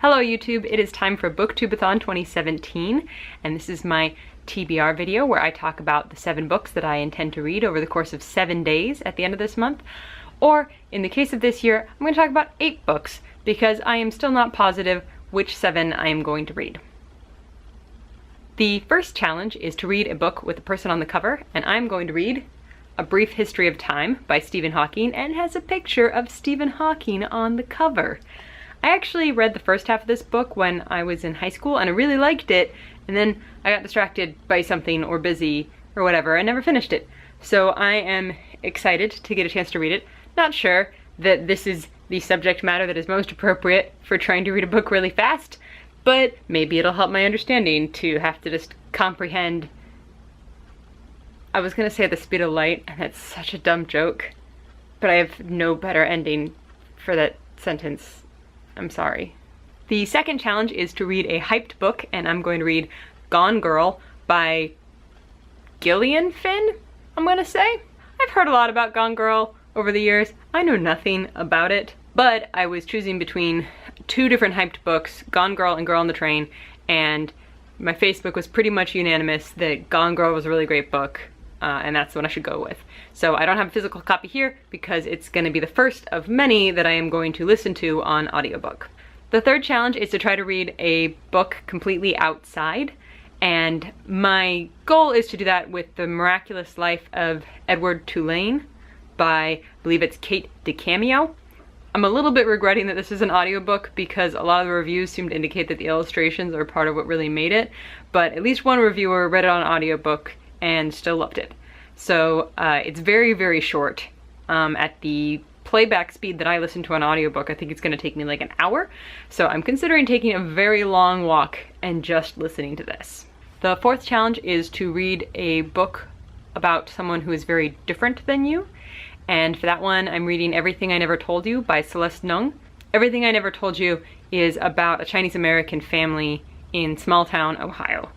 Hello YouTube, it is time for BookTubeAthon 2017, and this is my TBR video where I talk about the 7 books that I intend to read over the course of 7 days at the end of this month. Or, in the case of this year, I'm going to talk about 8 books, because I am still not positive which 7 I am going to read. The first challenge is to read a book with a person on the cover, and I'm going to read A Brief History of Time by Stephen Hawking, and has a picture of Stephen Hawking on the cover. I actually read the first half of this book when I was in high school and I really liked it, and then I got distracted by something or busy or whatever. I never finished it. So I am excited to get a chance to read it. Not sure that this is the subject matter that is most appropriate for trying to read a book really fast, but maybe it'll help my understanding to have to just comprehend. I was gonna say at the speed of light, and that's such a dumb joke, but I have no better ending for that sentence. I'm sorry. The second challenge is to read a hyped book, and I'm going to read Gone Girl by Gillian Flynn, I'm gonna say. I've heard a lot about Gone Girl over the years. I know nothing about it, but I was choosing between 2 different hyped books, Gone Girl and Girl on the Train, and my Facebook was pretty much unanimous that Gone Girl was a really great book, and that's the one I should go with. So I don't have a physical copy here because it's going to be the first of many that I am going to listen to on audiobook. The third challenge is to try to read a book completely outside, and my goal is to do that with The Miraculous Life of Edward Tulane by, I believe it's Kate DeCameo. I'm a little bit regretting that this is an audiobook because a lot of the reviews seem to indicate that the illustrations are part of what really made it, but at least one reviewer read it on audiobook and still loved it. So it's very, very short. At the playback speed that I listen to on audiobook, I think it's going to take me like an hour. So I'm considering taking a very long walk and just listening to this. The fourth challenge is to read a book about someone who is very different than you. And for that one, I'm reading Everything I Never Told You by Celeste Ng. Everything I Never Told You is about a Chinese-American family in small town Ohio.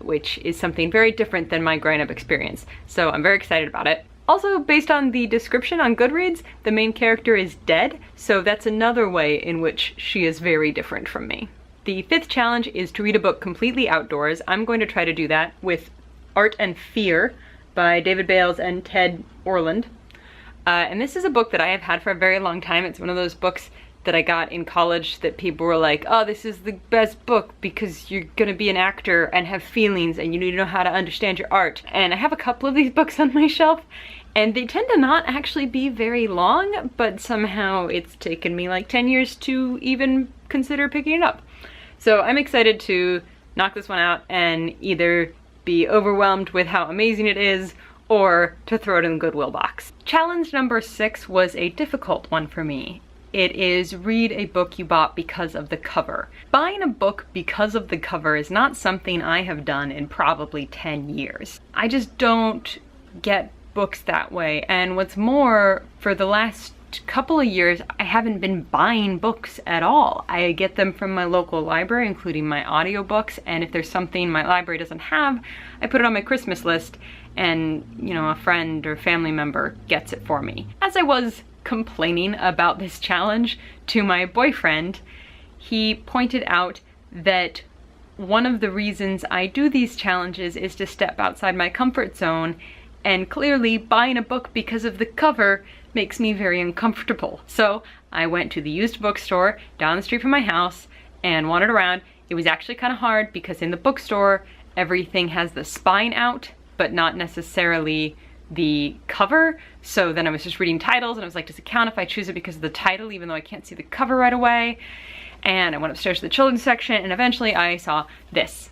Which is something very different than my growing-up experience. So I'm very excited about it. Also, based on the description on Goodreads, the main character is dead, so that's another way in which she is very different from me. The fifth challenge is to read a book completely outdoors. I'm going to try to do that with Art and Fear by David Bales and Ted Orland. And this is a book that I have had for a very long time. It's one of those books that I got in college that people were like, oh, this is the best book because you're gonna be an actor and have feelings and you need to know how to understand your art. And I have a couple of these books on my shelf, and they tend to not actually be very long, but somehow it's taken me like 10 years to even consider picking it up. So I'm excited to knock this one out and either be overwhelmed with how amazing it is or to throw it in the Goodwill box. Challenge number 6 was a difficult one for me. It is read a book you bought because of the cover. Buying a book because of the cover is not something I have done in probably 10 years. I just don't get books that way, and what's more, for the last couple of years, I haven't been buying books at all. I get them from my local library, including my audiobooks, and if there's something my library doesn't have, I put it on my Christmas list, and, you know, a friend or family member gets it for me. As I was complaining about this challenge to my boyfriend, he pointed out that one of the reasons I do these challenges is to step outside my comfort zone, and clearly buying a book because of the cover makes me very uncomfortable. So I went to the used bookstore down the street from my house and wandered around. It was actually kind of hard because in the bookstore everything has the spine out, but not necessarily the cover. So then I was just reading titles and I was like, does it count if I choose it because of the title even though I can't see the cover right away? And I went upstairs to the children's section and eventually I saw this.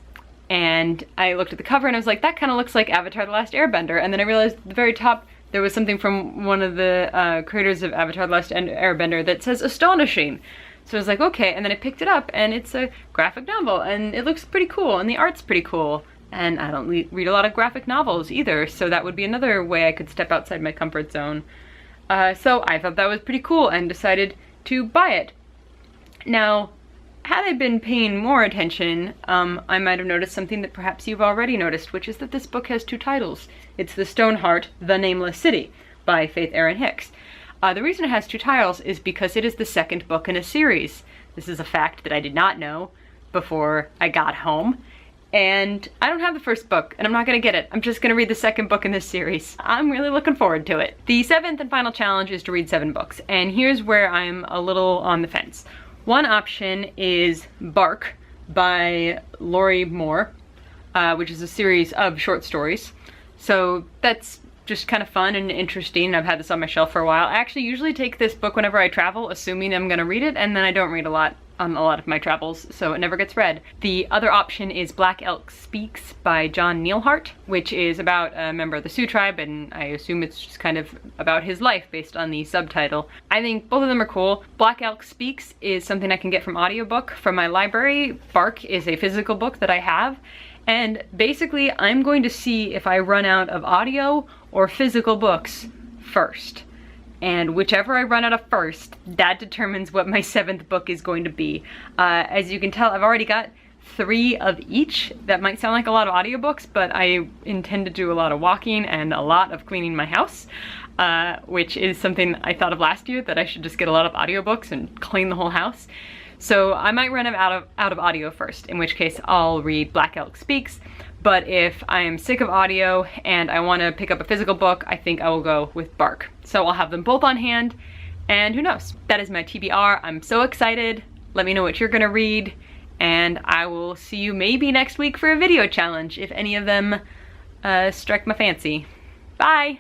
And I looked at the cover and I was like, that kind of looks like Avatar: The Last Airbender. And then I realized at the very top there was something from one of the creators of Avatar: The Last Airbender that says astonishing. So I was like, okay, and then I picked it up and it's a graphic novel and it looks pretty cool and the art's pretty cool. And I don't read a lot of graphic novels either, so that would be another way I could step outside my comfort zone. So I thought that was pretty cool and decided to buy it. Now, had I been paying more attention, I might have noticed something that perhaps you've already noticed, which is that this book has 2 titles. It's The Stoneheart, The Nameless City by Faith Erin Hicks. The reason it has 2 titles is because it is the second book in a series This is a fact that I did not know before I got home. And I don't have the first book, and I'm not gonna get it. I'm just gonna read the second book in this series. I'm really looking forward to it. The 7th and final challenge is to read 7 books, and here's where I'm a little on the fence. One option is Bark by Lori Moore, which is a series of short stories. So that's just kind of fun and interesting. I've had this on my shelf for a while. I actually usually take this book whenever I travel, assuming I'm gonna read it, and then I don't read a lot on a lot of my travels, so it never gets read. The other option is Elk Speaks by John Neilhart, which is about a member of the Sioux tribe, and I assume it's just kind of about his life based on the subtitle. I think both of them are cool. Elk Speaks is something I can get from audiobook from my library. Bark is a physical book that I have, and basically I'm going to see if I run out of audio or physical books first. And whichever I run out of first, that determines what my 7th book is going to be. As you can tell, I've already got 3 of each. That might sound like a lot of audiobooks, but I intend to do a lot of walking and a lot of cleaning my house, which is something I thought of last year, that I should just get a lot of audiobooks and clean the whole house. So I might run out of audio first, in which case I'll read Elk Speaks. But if I am sick of audio and I want to pick up a physical book, I think I will go with Bark. So I'll have them both on hand, and who knows? That is my TBR. I'm so excited. Let me know what you're gonna read, and I will see you maybe next week for a video challenge if any of them strike my fancy. Bye!